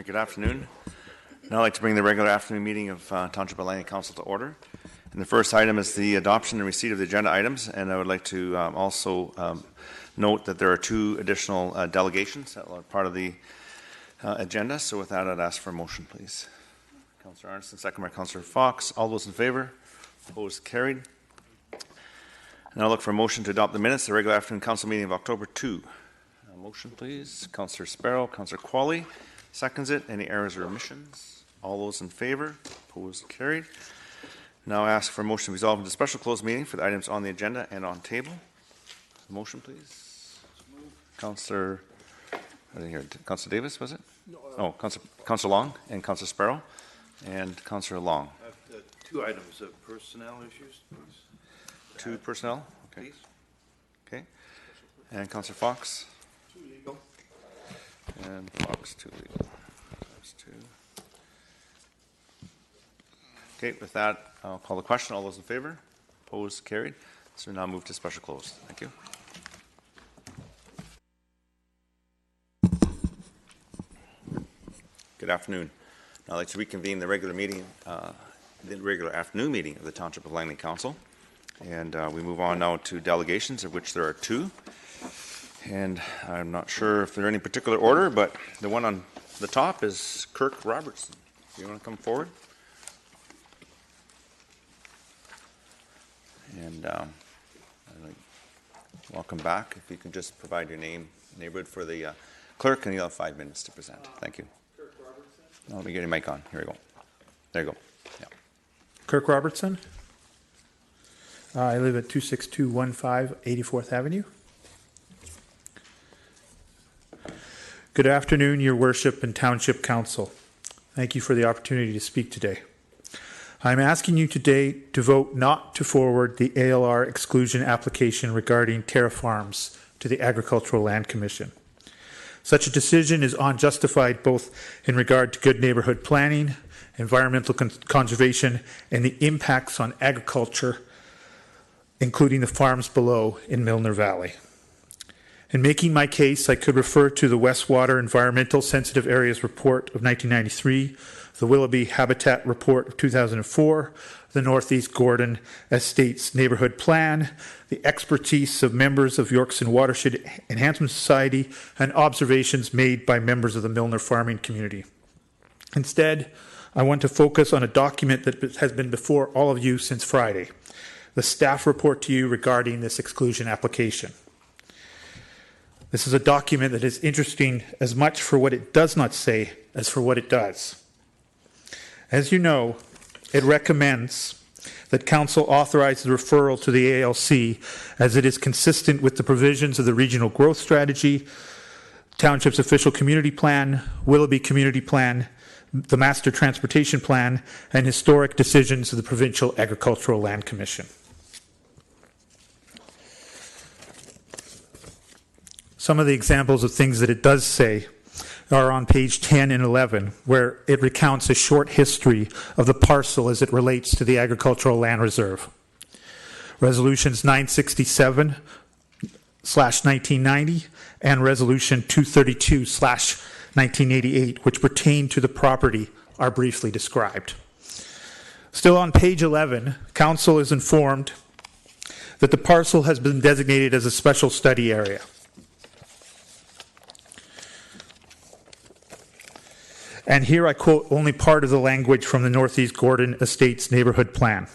Good afternoon. Now I'd like to bring the regular afternoon meeting of Township Council to order. And the first item is the adoption and receipt of the agenda items. And I would like to also note that there are two additional delegations that are part of the agenda. So with that, I'd ask for a motion, please. Councillor Arneson, second by Councillor Fox. All those in favor? Opposed? Carried. And I'll look for a motion to adopt the minutes of the regular afternoon council meeting of October 2. Motion, please. Councillor Sparrow, Councillor Qualley seconds it. Any errors or omissions? All those in favor? Opposed? Carried. Now I ask for a motion to resolve into special closed meeting for the items on the agenda and on table. Motion, please. Councillor, I didn't hear it. Councillor Davis, was it? No. Councillor Long and Councillor Sparrow and Councillor Long. I have two items of personnel issues, please. Two personnel? Okay. Please. Okay. And Councillor Fox? Two legal. And Fox, two legal. That's two. Okay, with that, I'll call the question. All those in favor? Opposed? Carried. So we now move to special close. Thank you. Good afternoon. Now I'd like to reconvene the regular meeting, the regular afternoon meeting of the Township of Langley Council. And we move on now to delegations, of which there are two. And I'm not sure if they're in any particular order, but the one on the top is Kirk Robertson. Do you want to come forward? And welcome back. If you can just provide your name, neighborhood for the clerk, and you'll have 5 minutes to present. Thank you. Kirk Robertson. Let me get your mic on. Here we go. There you go. Yeah. Kirk Robertson. I live at 26215 84th Avenue. Good afternoon, Your Worship and Township Council. Thank you for the opportunity to speak today. I'm asking you today to vote not to forward the ALR exclusion application regarding Terra Farms to the Agricultural Land Commission. Such a decision is unjustified both in regard to good neighborhood planning, environmental conservation, and the impacts on agriculture, including the farms below in Milner Valley. In making my case, I could refer to the Westwater Environmental Sensitive Areas Report of 1993, the Willoughby Habitat Report of 2004, the Northeast Gordon Estates Neighborhood Plan, the expertise of members of Yorkson Watershed Enhancement Society, and observations made by members of the Milner farming community. Instead, I want to focus on a document that has been before all of you since Friday, the staff report to you regarding this exclusion application. This is a document that is interesting as much for what it does not say as for what it does. As you know, it recommends that Council authorize the referral to the ALC as it is consistent with the provisions of the Regional Growth Strategy, Township's Official Community Plan, Willoughby Community Plan, the Master Transportation Plan, and historic decisions of the Provincial Agricultural Land Commission. Some of the examples of things that it does say are on page 10 and 11, where it recounts a short history of the parcel as it relates to the Agricultural Land Reserve. Resolutions 967/1990 and Resolution 232/1988, which pertain to the property, are briefly described. Still on page 11, Council is informed that the parcel has been designated as a special study area. And here I quote only part of the language from the Northeast Gordon Estates Neighborhood Plan.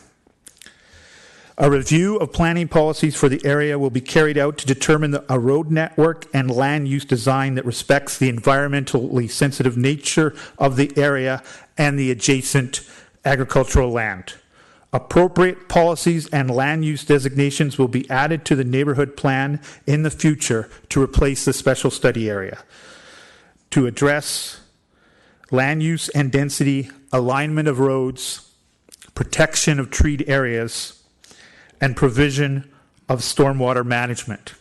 A review of planning policies for the area will be carried out to determine a road network and land use design that respects the environmentally sensitive nature of the area and the adjacent agricultural land. Appropriate policies and land use designations will be added to the neighborhood plan in the future to replace the special study area, to address land use and density, alignment of roads, protection of treed areas, and provision of stormwater management.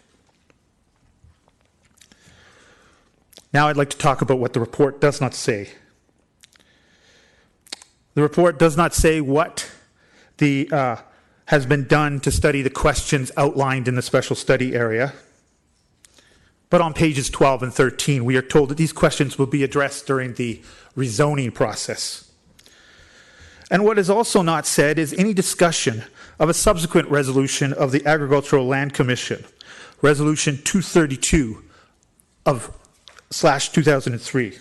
Now I'd like to talk about what the report does not say. The report does not say what has been done to study the questions outlined in the special study area. But on pages 12 and 13, we are told that these questions will be addressed during the rezoning process. And what is also not said is any discussion of a subsequent resolution of the Agricultural Land Commission, Resolution 232 of /2003.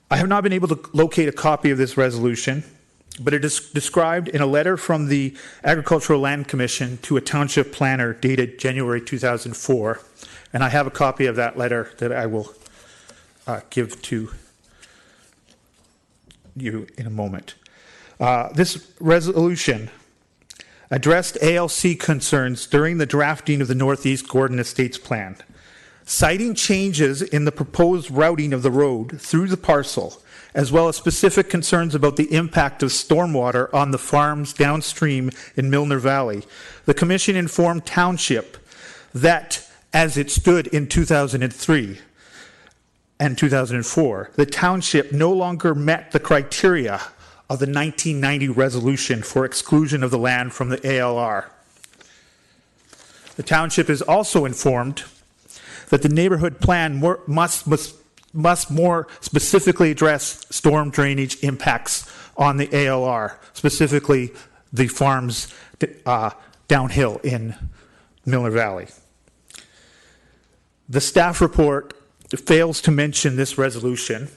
I have not been able to locate a copy of this resolution, but it is described in a letter from the Agricultural Land Commission to a township planner dated January 2004, and I have a copy of that letter that I will give to you in a moment. This resolution addressed ALC concerns during the drafting of the Northeast Gordon Estates Plan, citing changes in the proposed routing of the road through the parcel, as well as specific concerns about the impact of stormwater on the farms downstream in Milner Valley. The Commission informed Township that, as it stood in 2003 and 2004, the Township no longer met the criteria of the 1990 resolution for exclusion of the land from the ALR. The Township is also informed that the neighborhood plan must more specifically address storm drainage impacts on the ALR, specifically the farms downhill in Milner Valley. The staff report fails to mention this resolution,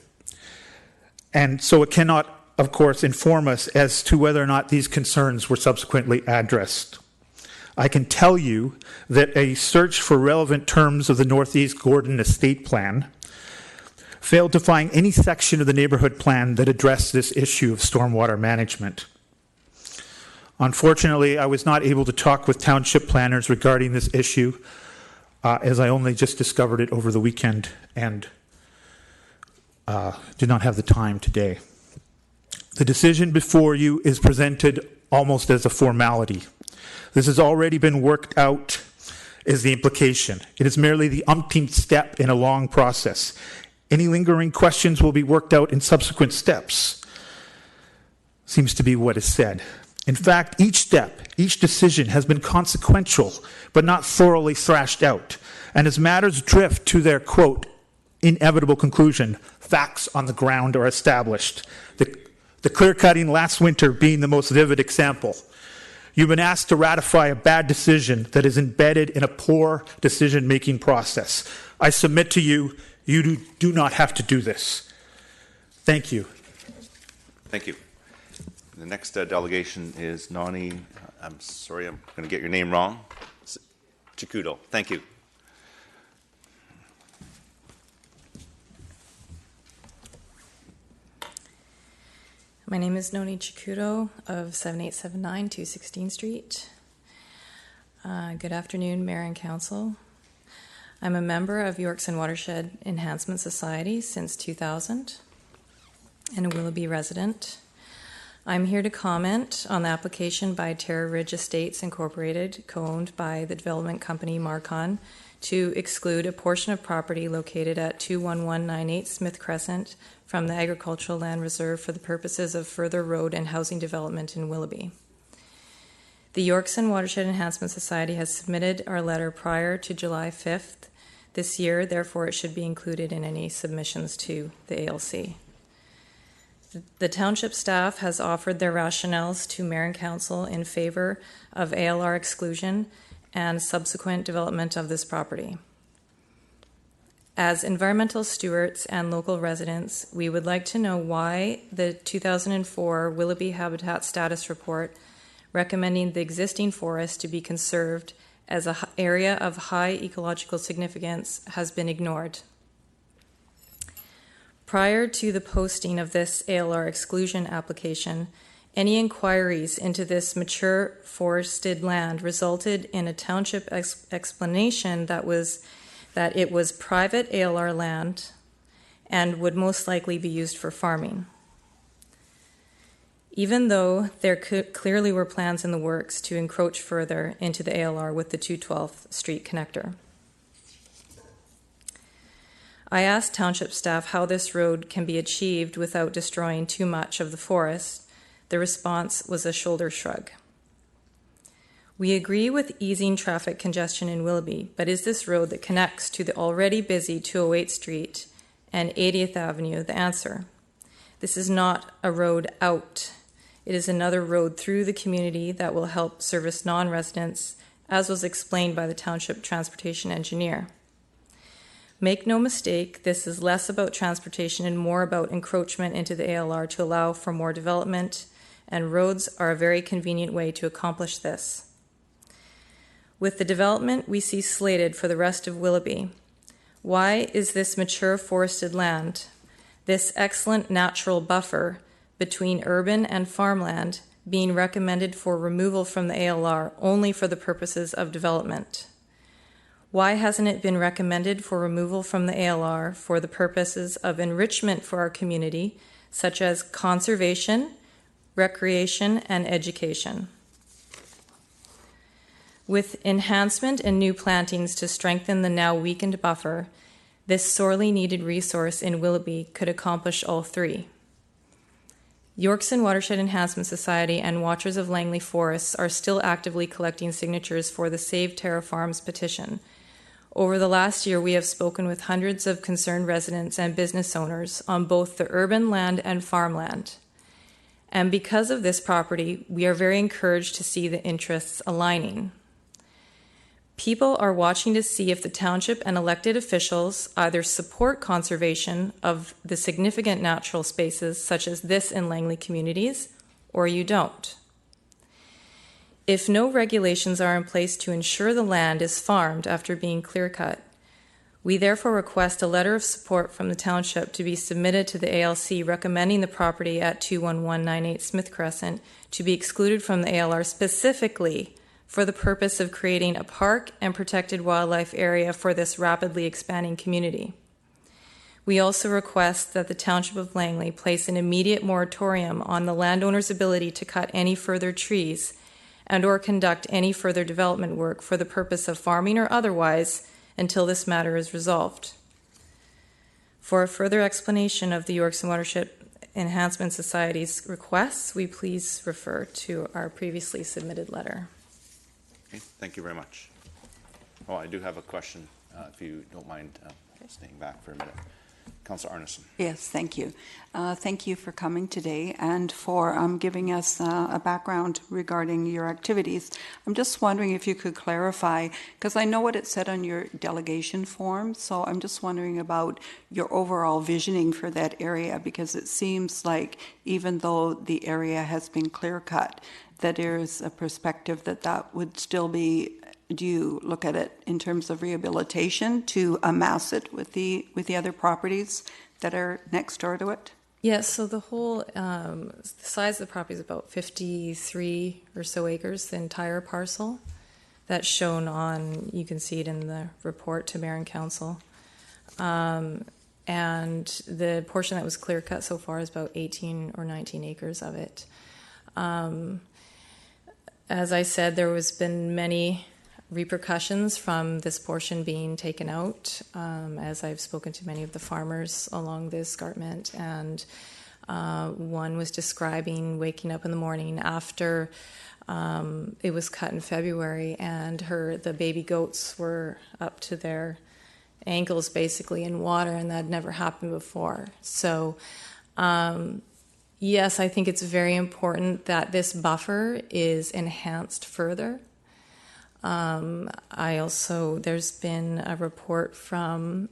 and so it cannot, of course, inform us as to whether or not these concerns were subsequently addressed. I can tell you that a search for relevant terms of the Northeast Gordon Estate Plan failed to find any section of the neighborhood plan that addressed this issue of stormwater management. Unfortunately, I was not able to talk with township planners regarding this issue, as I only just discovered it over the weekend and did not have the time today. The decision before you is presented almost as a formality. This has already been worked out, is the implication. It is merely the umpteenth step in a long process. Any lingering questions will be worked out in subsequent steps, seems to be what is said. In fact, each step, each decision has been consequential, but not thoroughly thrashed out. And as matters drift to their, quote, inevitable conclusion, facts on the ground are established. The clear-cutting last winter being the most vivid example. You've been asked to ratify a bad decision that is embedded in a poor decision-making process. I submit to you, you do not have to do this. Thank you. Thank you. The next delegation is Nani, I'm sorry, I'm going to get your name wrong, Chikudo. Thank you. My name is Noni Chikudo of 7879 216 Street. Good afternoon, Mayor and Council. I'm a member of York's and Watershed Enhancement Society since 2000 and a Willoughby resident. I'm here to comment on the application by Terra Ridge Estates Incorporated, co-owned by the development company Marcon, to exclude a portion of property located at 21198 Smith Crescent from the Agricultural Land Reserve for the purposes of further road and housing development in Willoughby. The York's and Watershed Enhancement Society has submitted our letter prior to July 5th this year, therefore it should be included in any submissions to the ALC. The township staff has offered their rationales to Mayor and Council in favor of ALR exclusion and subsequent development of this property. As environmental stewards and local residents, we would like to know why the 2004 Willoughby Habitat Status Report recommending the existing forest to be conserved as an area of high ecological significance has been ignored. Prior to the posting of this ALR exclusion application, any inquiries into this mature forested land resulted in a township explanation that it was private ALR land and would most likely be used for farming. Even though there clearly were plans in the works to encroach further into the ALR with the 212th Street connector. I asked township staff how this road can be achieved without destroying too much of the forest. The response was a shoulder shrug. We agree with easing traffic congestion in Willoughby, but is this road that connects to the already busy 208 Street and 80th Avenue the answer? This is not a road out. It is another road through the community that will help service non-residents, as was explained by the Township Transportation Engineer. Make no mistake, this is less about transportation and more about encroachment into the ALR to allow for more development, and roads are a very convenient way to accomplish this. With the development we see slated for the rest of Willoughby, why is this mature forested land, this excellent natural buffer between urban and farmland, being recommended for removal from the ALR only for the purposes of development? Why hasn't it been recommended for removal from the ALR for the purposes of enrichment for our community, such as conservation, recreation, and education? With enhancement and new plantings to strengthen the now weakened buffer, this sorely needed resource in Willoughby could accomplish all three. Yorkson Watershed Enhancement Society and Watchers of Langley Forests are still actively collecting signatures for the Save Terra Farms petition. Over the last year, we have spoken with hundreds of concerned residents and business owners on both the urban land and farmland. And because of this property, we are very encouraged to see the interests aligning. People are watching to see if the township and elected officials either support conservation of the significant natural spaces such as this in Langley communities, or you don't. If no regulations are in place to ensure the land is farmed after being clear-cut, we therefore request a letter of support from the township to be submitted to the ALC recommending the property at 21198 Smith Crescent to be excluded from the ALR specifically for the purpose of creating a park and protected wildlife area for this rapidly expanding community. We also request that the Township of Langley place an immediate moratorium on the landowner's ability to cut any further trees and or conduct any further development work for the purpose of farming or otherwise until this matter is resolved. For a further explanation of the Yorkson Watershed Enhancement Society's requests, we please refer to our previously submitted letter. Okay, thank you very much. Oh, I do have a question, if you don't mind staying back for a minute. Councillor Arneson. Yes, thank you. Thank you for coming today and for giving us a background regarding your activities. I'm just wondering if you could clarify, because I know what it said on your delegation form, so I'm just wondering about your overall visioning for that area, because it seems like even though the area has been clear-cut, that there's a perspective that that would still be. Do you look at it in terms of rehabilitation to amass it with the other properties that are next door to it? Yes, so the whole the size of the property is about 53 or so acres, the entire parcel. That's shown on, you can see it in the report to Mayor and Council. And the portion that was clear cut so far is about 18 or 19 acres of it. As I said, there has been many repercussions from this portion being taken out, as I've spoken to many of the farmers along the escarpment, and one was describing waking up in the morning after it was cut in February, and the baby goats were up to their ankles basically in water, and that had never happened before. So yes, I think it's very important that this buffer is enhanced further. There's been a report from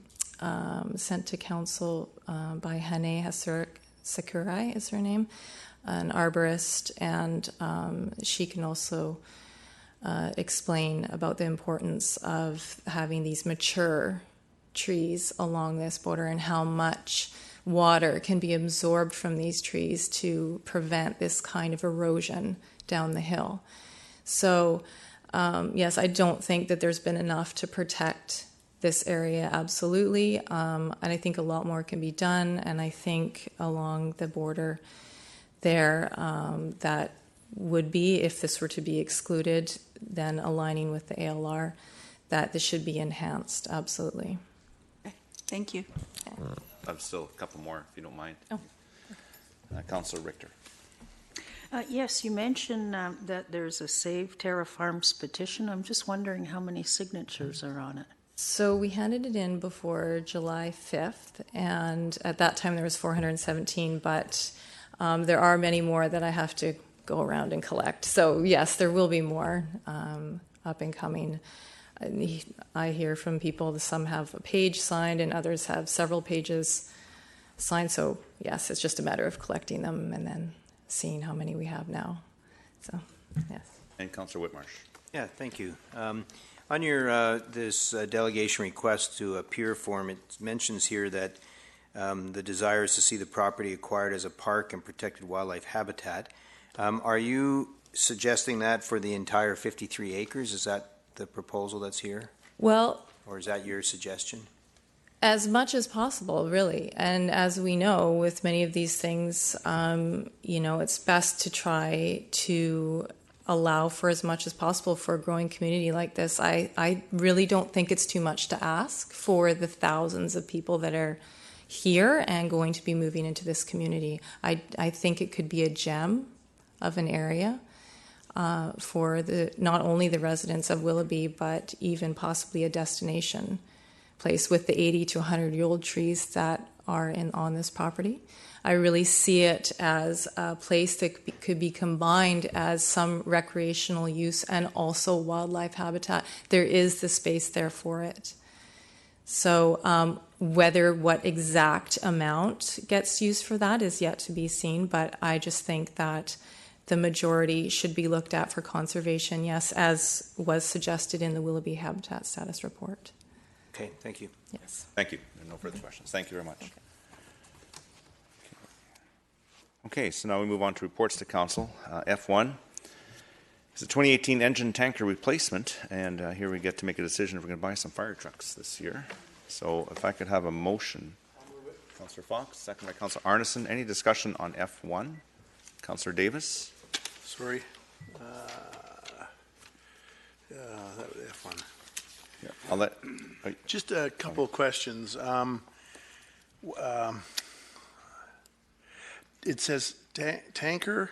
sent to council by Hane Sakurai is her name, an arborist, and she can also explain about the importance of having these mature trees along this border and how much water can be absorbed from these trees to prevent this kind of erosion down the hill. So yes, I don't think that there's been enough to protect this area, absolutely. And I think a lot more can be done. And I think along the border there, that would be, if this were to be excluded, then aligning with the ALR, that this should be enhanced, absolutely. Okay. Thank you. I've still a couple more, if you don't mind. Oh. Councillor Richter. Yes, you mentioned that there's a Save Terra Farms petition. I'm just wondering how many signatures are on it. So we handed it in before July 5th, and at that time there was 417, but there are many more that I have to go around and collect. So yes, there will be more up and coming. I hear from people that some have a page signed and others have several pages signed. So yes, it's just a matter of collecting them and then seeing how many we have now. So yes. And Councillor Whitmarsh. Yeah, thank you. On your this delegation request to appear form, it mentions here that the desire is to see the property acquired as a park and protected wildlife habitat. Are you suggesting that for the entire 53 acres? Is that the proposal that's here? Well, or is that your suggestion? as much as possible, really. And as we know, with many of these things, it's best to try to allow for as much as possible for a growing community like this. I really don't think it's too much to ask for the thousands of people that are here and going to be moving into this community. I think it could be a gem of an area for not only the residents of Willoughby, but even possibly a destination place with the 80 to 100-year-old trees that are on this property. I really see it as a place that could be combined as some recreational use and also wildlife habitat. There is the space there for it. So what exact amount gets used for that is yet to be seen, but I just think that the majority should be looked at for conservation, yes, as was suggested in the Willoughby Habitat Status Report. Okay, thank you. Yes. Thank you. No further questions. Thank you very much. Okay, so now we move on to reports to council. F1 is a 2018 engine tanker replacement, and here we get to make a decision if we're going to buy some fire trucks this year. So if I could have a motion. Councillor Fox, second by Councillor Arneson. Any discussion on F1? Councillor Davis? Sorry. That was F1. Yeah, I'll let. Just a couple of questions. It says tanker,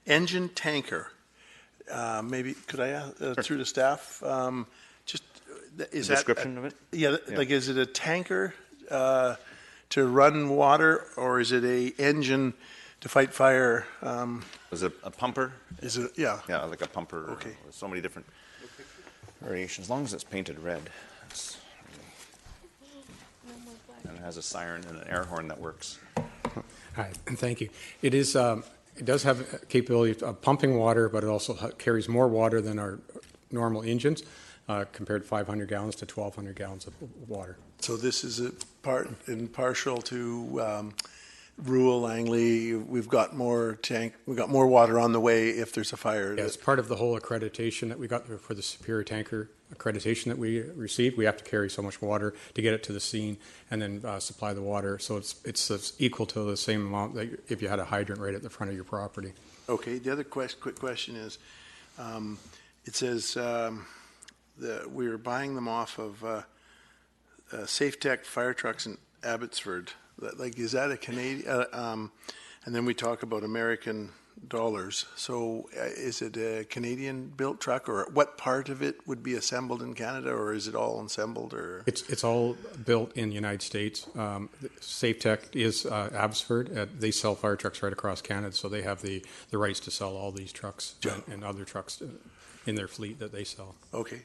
engine tanker. Maybe could I ask through the staff? Just is the that description of it? Yeah, like is it a tanker to run water, or is it a engine to fight fire? Was it a pumper? Is it? Yeah. Yeah, like a pumper. Okay. So many different variations. As long as it's painted red. And it has a siren and an air horn that works. Hi, thank you. It is. It does have a capability of pumping water, but it also carries more water than our normal engines, compared 500 gallons to 1,200 gallons of water. So this is a part and partial to rural Langley. We've got more water on the way if there's a fire. Yeah, it's part of the whole accreditation that we got for the Superior Tanker accreditation that we received. We have to carry so much water to get it to the scene and then supply the water. So it's equal to the same amount that if you had a hydrant right at the front of your property. Okay. The other quick question is, it says that we were buying them off of Safe Tech fire trucks in Abbotsford. Like, is that a Canadian? And then we talk about American dollars. So is it a Canadian-built truck, or what part of it would be assembled in Canada, or is it all assembled? Or it's all built in the United States. Safe Tech is Abbotsford. They sell fire trucks right across Canada, so they have the rights to sell all these trucks and other trucks in their fleet that they sell. Okay.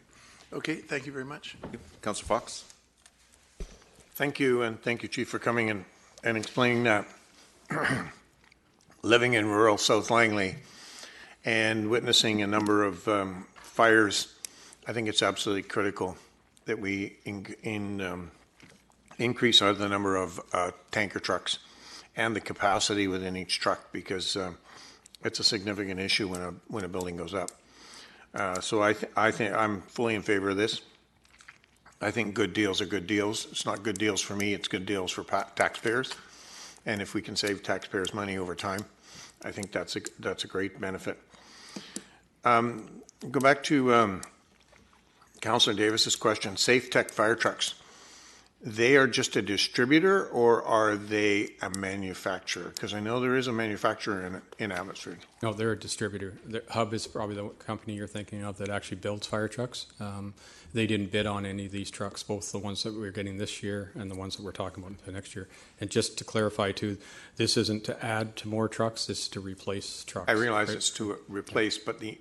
Okay. Thank you very much. Councillor Fox? Thank you, and thank you, Chief, for coming in and explaining that. Living in rural South Langley and witnessing a number of fires, I think it's absolutely critical that we increase the number of tanker trucks and the capacity within each truck, because it's a significant issue when a building goes up. So I think I'm fully in favor of this. I think good deals are good deals. It's not good deals for me, it's good deals for taxpayers. And if we can save taxpayers money over time, I think that's a great benefit. Go back to Councillor Davis's question, Safe Tech fire trucks. they are just a distributor, or are they a manufacturer? Because I know there is a manufacturer in Abbotsford. No, they're a distributor. Hub is probably the company you're thinking of that actually builds fire trucks. They didn't bid on any of these trucks, both the ones that we're getting this year and the ones that we're talking about for next year. And just to clarify too, this isn't to add to more trucks, this is to replace trucks. I realize it's to replace, but the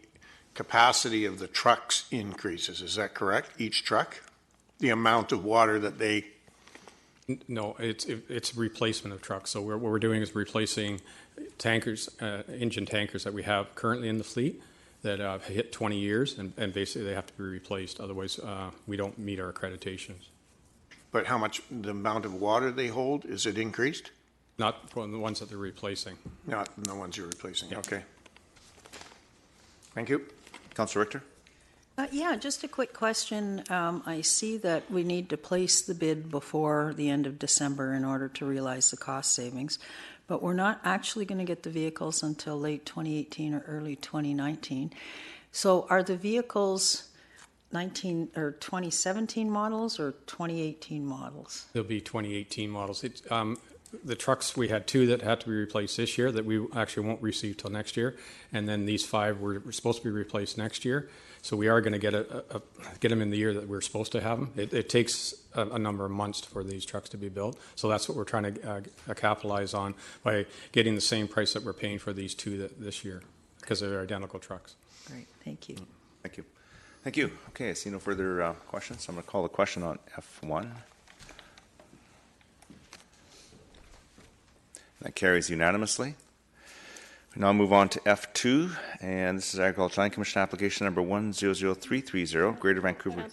capacity of the trucks increases. Is that correct? Each truck? The amount of water that they... No, it's replacement of trucks. So what we're doing is replacing tankers, engine tankers that we have currently in the fleet that have hit 20 years, and basically they have to be replaced. Otherwise, we don't meet our accreditations. But how much, the amount of water they hold, is it increased? Not from the ones that they're replacing. Not the ones you're replacing. Yeah. Okay. Thank you. Councillor Richter? Yeah, just a quick question. I see that we need to place the bid before the end of December in order to realize the cost savings, but we're not actually going to get the vehicles until late 2018 or early 2019. So are the vehicles 2017 models or 2018 models? They'll be 2018 models. The trucks, we had 2 that had to be replaced this year that we actually won't receive till next year, and then these 5 were supposed to be replaced next year. So we are going to get them in the year that we're supposed to have them. It takes a number of months for these trucks to be built. So that's what we're trying to capitalize on by getting the same price that we're paying for these 2 this year, because they're identical trucks. Great, thank you. Thank you. Thank you. Okay, I see no further questions. I'm going to call the question on F1. That carries unanimously. We now move on to F2, and this is Agricultural Land Commission application number 100330, Greater Vancouver.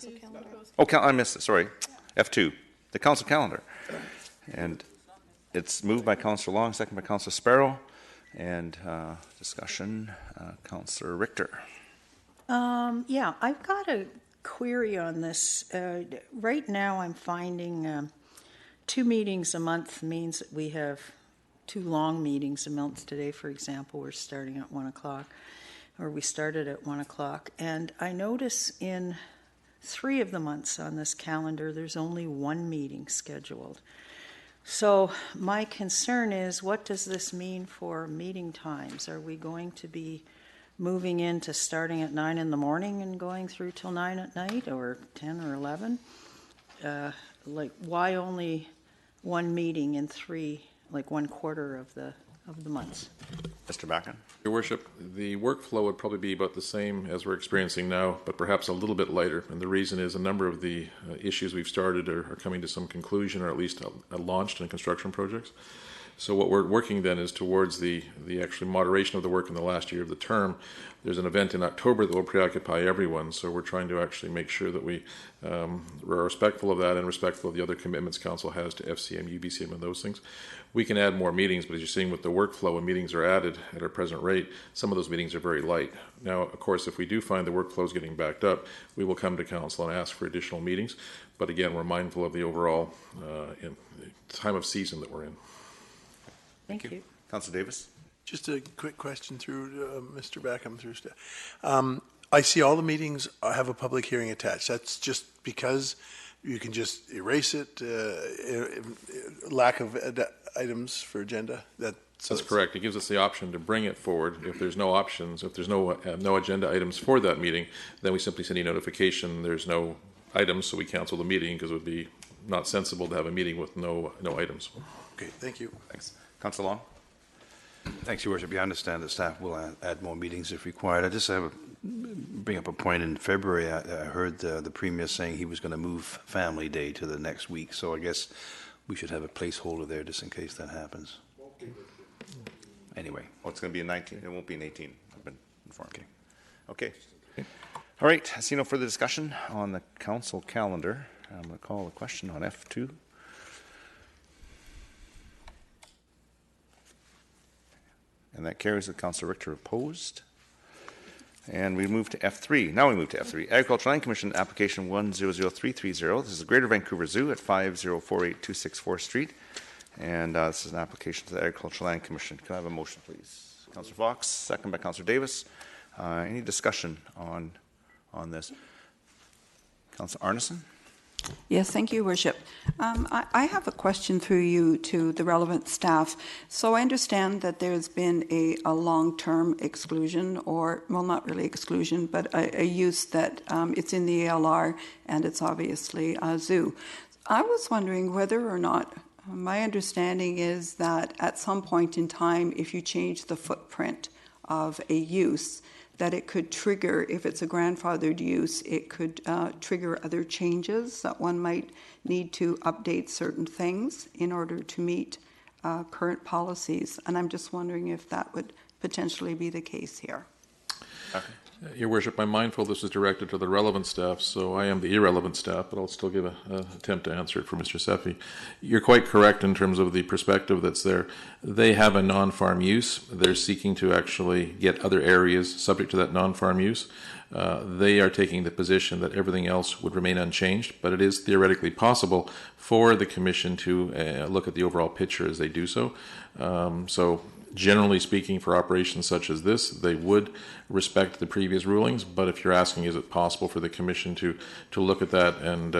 Oh, I missed it, sorry. F2, the council calendar. And it's moved by Councillor Long, second by Councillor Sparrow. And discussion, Councillor Richter. Yeah, I've got a query on this. Right now I'm finding 2 meetings a month means that we have 2 long meetings a month. Today, for example, we're starting at 1 o'clock, or we started at 1 o'clock. And I notice in 3 of the months on this calendar, there's only 1 meeting scheduled. So my concern is, what does this mean for meeting times? Are we going to be moving into starting at 9 in the morning and going through till 9 at night, or 10 or 11? Why only 1 meeting in 3? Like 1/4 of the months. Mr. Backen. Your Worship, the workflow would probably be about the same as we're experiencing now, but perhaps a little bit lighter. And the reason is a number of the issues we've started are coming to some conclusion, or at least launched in construction projects. So what we're working then is towards the actual moderation of the work in the last year of the term. There's an event in October that will preoccupy everyone, so we're trying to actually make sure that we are respectful of that and respectful of the other commitments Council has to FCM, UBCM, and those things. We can add more meetings, but as you're seeing with the workflow, when meetings are added at our present rate, some of those meetings are very light. Now, of course, if we do find the workflow is getting backed up, we will come to Council and ask for additional meetings. But again, we're mindful of the overall time of season that we're in. Thank you. Councillor Davis. Just a quick question through Mr. Backham through staff. I see all the meetings have a public hearing attached. That's just because you can just erase it, lack of items for agenda? That's correct. It gives us the option to bring it forward. If there's no options, if there's no agenda items for that meeting, then we simply send a notification there's no items, so we cancel the meeting, because it would be not sensible to have a meeting with no items. Okay, thank you. Thanks. Councillor Long. Thanks, Your Worship. I understand that staff will add more meetings if required. I just bring up a point. In February, I heard the Premier saying he was going to move Family Day to the next week, so I guess we should have a placeholder there just in case that happens. Anyway. Oh, it's going to be in 19. It won't be in 18. I've been informed. Okay. All right. I see no further discussion on the council calendar. I'm going to call the question on F2. And that carries with Councillor Richter opposed. And we move to F3. Now we move to F3. Agricultural Land Commission application 100330. This is the Greater Vancouver Zoo at 5048 264th Street. And this is an application to the Agricultural Land Commission. Can I have a motion, please? Councillor Fox, second by Councillor Davis. Any discussion on this? Councillor Arneson? Yes, thank you, Worship. I have a question through you to the relevant staff. So I understand that there's been a long-term exclusion, or, well, not really exclusion, but a use that it's in the ALR and it's obviously a zoo. I was wondering whether or not, my understanding is that at some point in time, if you change the footprint of a use, that it could trigger, if it's a grandfathered use, it could trigger other changes, that one might need to update certain things in order to meet current policies. And I'm just wondering if that would potentially be the case here. Your Worship, I'm mindful this is directed to the relevant staff, so I am the irrelevant staff, but I'll still give an attempt to answer it for Mr. Seffi. You're quite correct in terms of the perspective that's there. They have a non-farm use. They're seeking to actually get other areas subject to that non-farm use. They are taking the position that everything else would remain unchanged, but it is theoretically possible for the Commission to look at the overall picture as they do so. So generally speaking, for operations such as this, they would respect the previous rulings, but if you're asking is it possible for the Commission to look at that and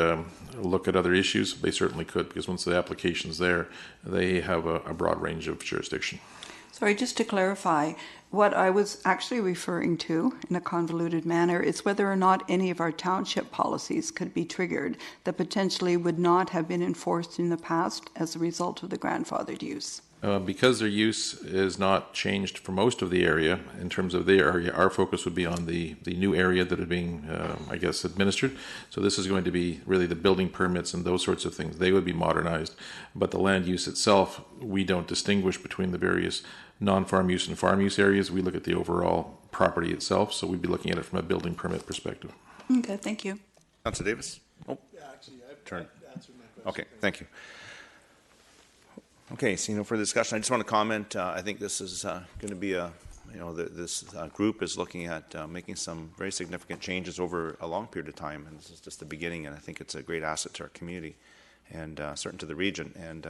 look at other issues, they certainly could, because once the application's there, they have a broad range of jurisdiction. Sorry, just to clarify, what I was actually referring to in a convoluted manner is whether or not any of our township policies could be triggered that potentially would not have been enforced in the past as a result of the grandfathered use. Because their use is not changed for most of the area, in terms of their area, our focus would be on the new area that are being, I guess, administered. So this is going to be really the building permits and those sorts of things. They would be modernized. But the land use itself, we don't distinguish between the various non-farm use and farm use areas. We look at the overall property itself. So we'd be looking at it from a building permit perspective. Okay, thank you. Councilor Davis? Oh, Yeah, actually, I've turn. answered my question. Okay, thank you. Okay, seeing no further discussion, I just want to comment. I think this is going to be this group is looking at making some very significant changes over a long period of time, and this is just the beginning. And I think it's a great asset to our community and certain to the region. And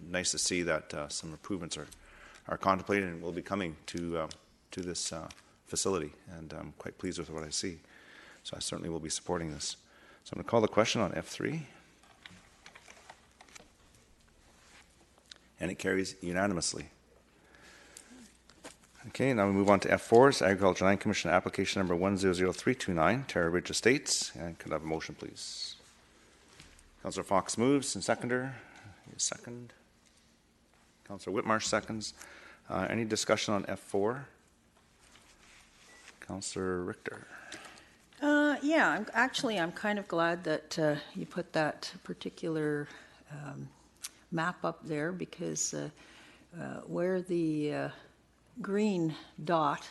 nice to see that some improvements are contemplated and will be coming to this facility. And I'm quite pleased with what I see. So I certainly will be supporting this. So I'm going to call the question on F3. And it carries unanimously. Okay, now we move on to F4, it's Agriculture Land Commission application number 100329, Terra Ridge Estates. And could I have a motion, please? Councillor Fox moves, and seconder. Second. Councillor Whitmarsh seconds. Any discussion on F4? Councillor Richter. Yeah, I'm kind of glad that you put that particular map up there, because where the green dot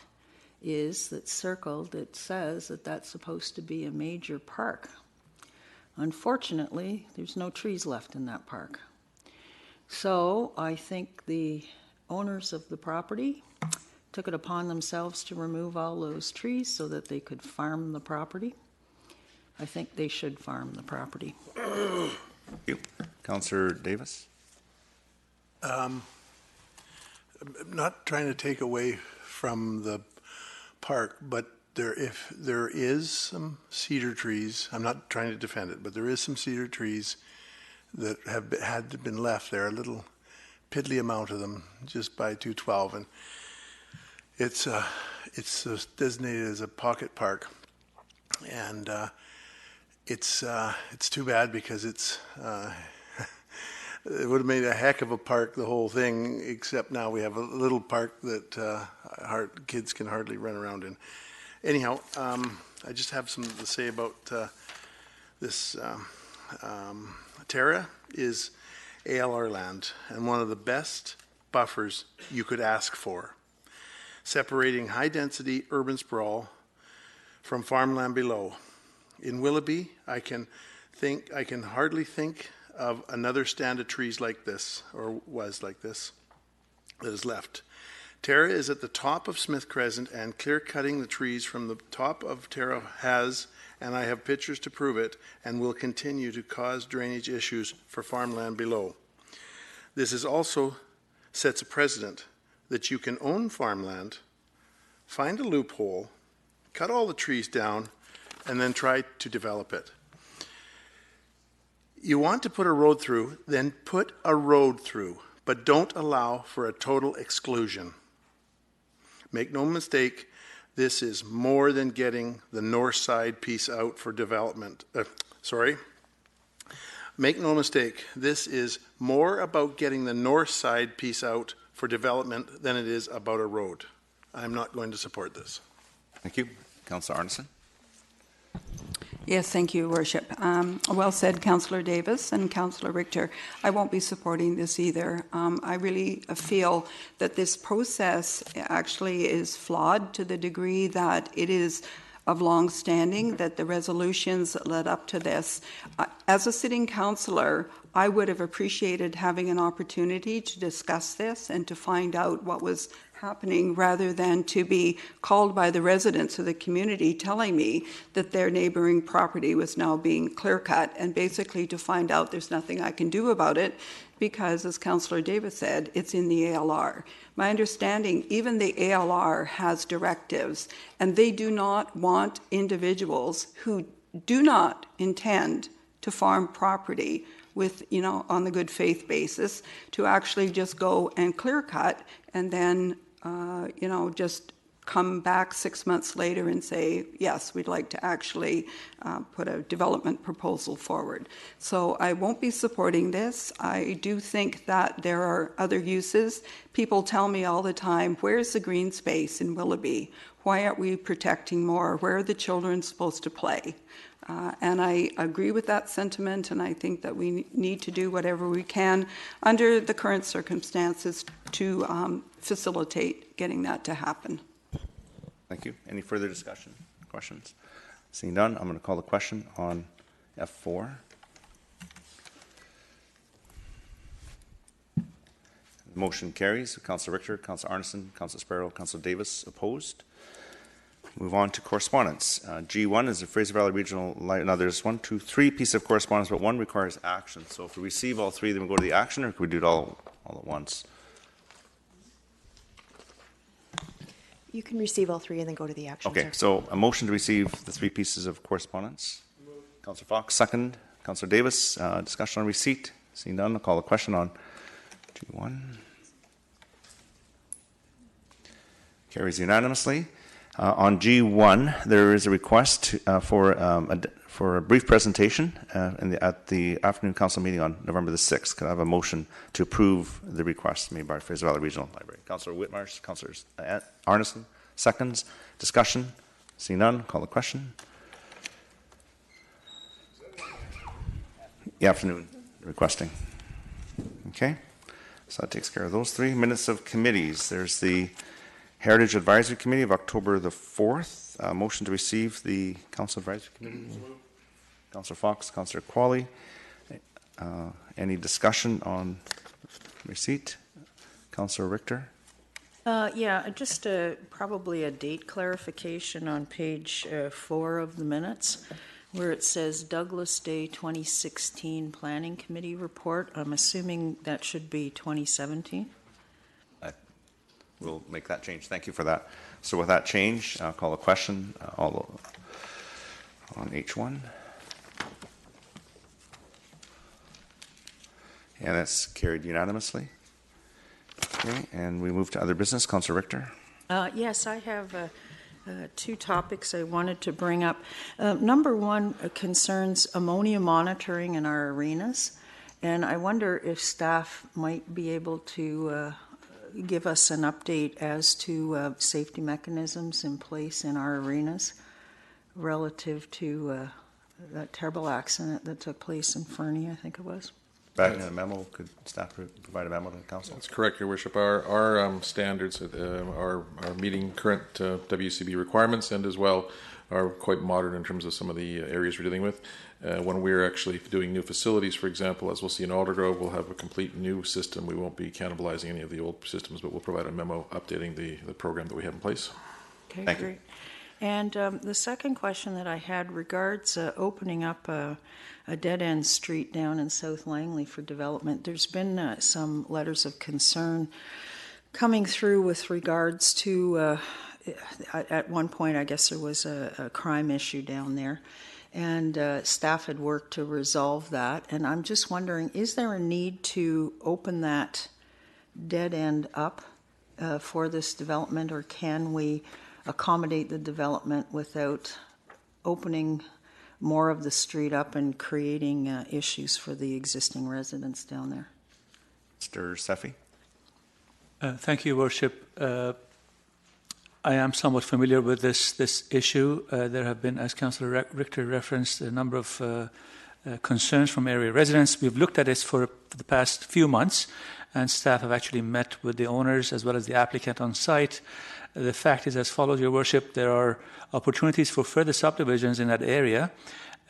is that's circled, it says that that's supposed to be a major park. Unfortunately, there's no trees left in that park. So I think the owners of the property took it upon themselves to remove all those trees so that they could farm the property. I think they should farm the property. Thank you. Councillor Davis. I'm not trying to take away from the park, but if there is some cedar trees, I'm not trying to defend it, but there is some cedar trees that had been left there, a little piddly amount of them, just by 212, and it's designated as a pocket park, and it's too bad, because it would have made a heck of a park, the whole thing, except now we have a little park that kids can hardly run around in. Anyhow, I just have something to say about this. Terra is ALR land and one of the best buffers you could ask for, separating high-density urban sprawl from farmland below. In Willoughby, I can hardly think of another stand of trees like this, or was like this, that is left. Terra is at the top of Smith Crescent, and clear-cutting the trees from the top of Terra has, and I have pictures to prove it, and will continue to cause drainage issues for farmland below. This is also sets a precedent that you can own farmland, find a loophole, cut all the trees down, and then try to develop it. You want to put a road through, then put a road through, but don't allow for a total exclusion. Make no mistake, this is more than getting the north side piece out for development. Make no mistake, this is more about getting the north side piece out for development than it is about a road. I'm not going to support this. Thank you. Councillor Arneson. Yes, thank you, Worship. Well said, Councillor Davis and Councillor Richter. I won't be supporting this either. I really feel that this process actually is flawed to the degree that it is of long standing, that the resolutions that led up to this. As a sitting councillor, I would have appreciated having an opportunity to discuss this and to find out what was happening rather than to be called by the residents of the community telling me that their neighboring property was now being clear-cut, and basically to find out there's nothing I can do about it because, as Councillor Davis said, it's in the ALR. My understanding, even the ALR has directives, and they do not want individuals who do not intend to farm property with, on the good faith basis, to actually just go and clear cut and then, just come back 6 months later and say, yes, we'd like to actually put a development proposal forward. So I won't be supporting this. I do think that there are other uses. People tell me all the time, where's the green space in Willoughby? Why aren't we protecting more? Where are the children supposed to play? And I agree with that sentiment, and I think that we need to do whatever we can under the current circumstances to facilitate getting that to happen. Thank you. Any further discussion? Questions? Seeing none, I'm going to call the question on F4. The motion carries. Councillor Richter, Councillor Arneson, Councillor Sparrow, Councillor Davis opposed. Move on to correspondence. G1 is the Fraser Valley Regional Light. Now there's 3 pieces of correspondence, but one requires action. So if we receive all 3, then we go to the action, or can we do it all at once? You can receive all 3 and then go to the action. Okay, sir. so a motion to receive the 3 pieces of correspondence. Councillor Fox, second. Councillor Davis, discussion on receipt. Seeing none, I'll call the question on G1. Carries unanimously. On G1, there is a request for a brief presentation at the afternoon council meeting on November the 6th. Could I have a motion to approve the request made by Fraser Valley Regional Library? Councillor Whitmarsh, Councillor Arneson, seconds. Discussion. Seeing none, call the question. The afternoon requesting. Okay, so that takes care of those 3. Minutes of committees. There's the Heritage Advisory Committee of October the 4th. Motion to receive the Council Advisory Committee. Councillor Fox, Councillor Qualley. Any discussion on receipt? Councillor Richter. Yeah, just probably a date clarification on page 4 of the minutes, where it says Douglas Day 2016 Planning Committee Report. I'm assuming that should be 2017. We'll make that change. Thank you for that. So with that change, I'll call a question on H1. And that's carried unanimously. Okay, and we move to other business. Councillor Richter. Yes, I have 2 topics I wanted to bring up. Number 1 concerns ammonia monitoring in our arenas, and I wonder if staff might be able to give us an update as to safety mechanisms in place in our arenas relative to that terrible accident that took place in Fernie, I think it was. Back in a memo, could staff provide a memo to the council? That's correct, Your Worship. Our standards are meeting current WCB requirements, and as well are quite modern in terms of some of the areas we're dealing with. When we're actually doing new facilities, for example, as we'll see in Aldergrove, we'll have a complete new system. We won't be cannibalizing any of the old systems, but we'll provide a memo updating the program that we have in place. Okay, Thank great. you. And the second question that I had regards opening up a dead-end street down in South Langley for development. There's been some letters of concern coming through with regards to, at one point, I guess there was a crime issue down there. and staff had worked to resolve that. And I'm just wondering, is there a need to open that dead end up for this development, or can we accommodate the development without opening more of the street up and creating issues for the existing residents down there? Mr. Seffi? Thank you, Worship. I am somewhat familiar with this issue. There have been, as Councillor Richter referenced, a number of concerns from area residents. We've looked at this for the past few months, and staff have actually met with the owners as well as the applicant on site. The fact is as follows, Your Worship: there are opportunities for further subdivisions in that area,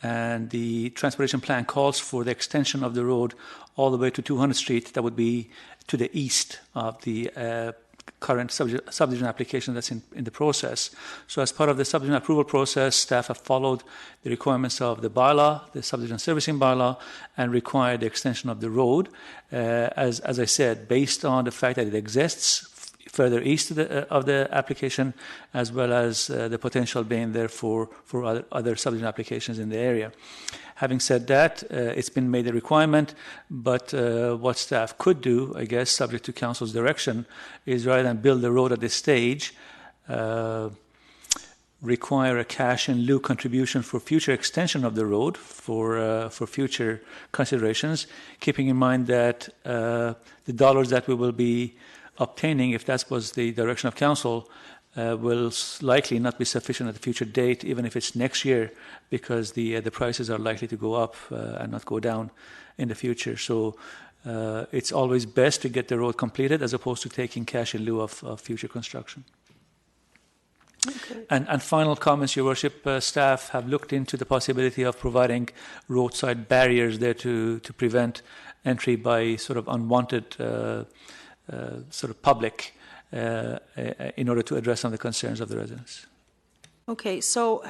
and the transportation plan calls for the extension of the road all the way to 200th Street. That would be to the east of the current subdivision application that's in the process. So as part of the subdivision approval process, staff have followed the requirements of the bylaw, the subdivision servicing bylaw, and required the extension of the road. As I said, based on the fact that it exists further east of the application, as well as the potential being there for other subdivision applications in the area. Having said that, it's been made a requirement, but what staff could do, I guess, subject to council's direction, is rather than build the road at this stage, require a cash in lieu contribution for future extension of the road for future considerations, keeping in mind that the dollars that we will be obtaining, if that was the direction of council, will likely not be sufficient at a future date, even if it's next year, because the prices are likely to go up and not go down in the future. So it's always best to get the road completed as opposed to taking cash in lieu of future construction. Okay. And final comments, Your Worship, staff have looked into the possibility of providing roadside barriers there to prevent entry by sort of unwanted sort of public in order to address some of the concerns of the residents. Okay, so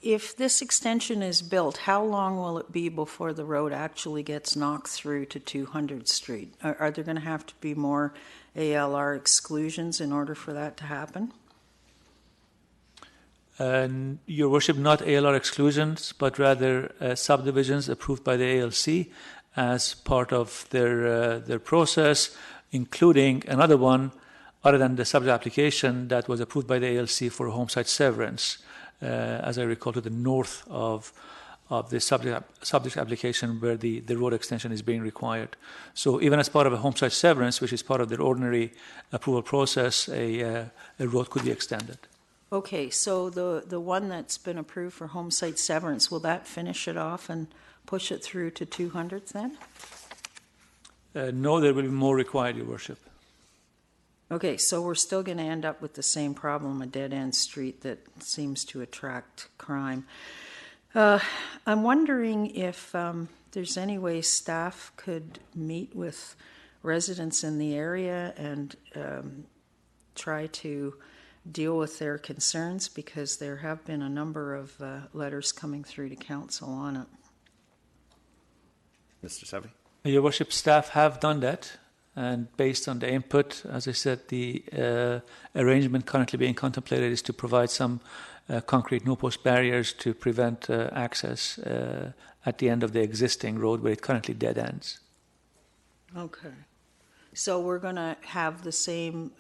if this extension is built, how long will it be before the road actually gets knocked through to 200th Street? Are there going to have to be more ALR exclusions in order for that to happen? Your Worship, not ALR exclusions, but rather subdivisions approved by the ALC as part of their process, including another one other than the subject application that was approved by the ALC for home site severance, as I recall, to the north of the subject application where the road extension is being required. So even as part of a home site severance, which is part of their ordinary approval process, a road could be extended. Okay, so the one that's been approved for home site severance, will that finish it off and push it through to 200th then? No, there will be more required, Your Worship. Okay, so we're still going to end up with the same problem, a dead-end street that seems to attract crime. I'm wondering if there's any way staff could meet with residents in the area and try to deal with their concerns, because there have been a number of letters coming through to council on it. Mr. Seffi? Your Worship, staff have done that. And based on the input, as I said, the arrangement currently being contemplated is to provide some concrete no-post barriers to prevent access at the end of the existing road where it currently dead ends. Okay. So we're going to have the same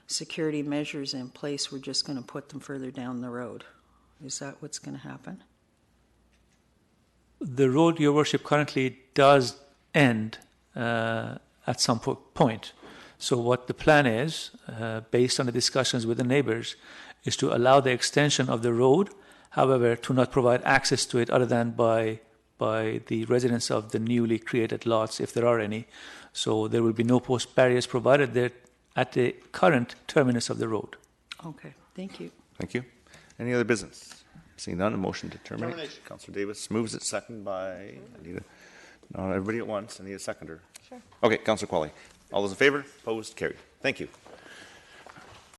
security measures in place. We're just going to put them further down the road. Is that what's going to happen? The road, Your Worship, currently does end at some point. So what the plan is, based on the discussions with the neighbors, is to allow the extension of the road, however, to not provide access to it other than by the residents of the newly created lots, if there are any. So there will be no post barriers provided there at the current terminus of the road. Okay, thank you. Thank you. Any other business? Seeing none, a motion to terminate. Councillor Davis moves it, second by Anita. Not everybody at once. I need a seconder. Sure. Okay, Councillor Qualley. All those in favor? Opposed? Carried. Thank you.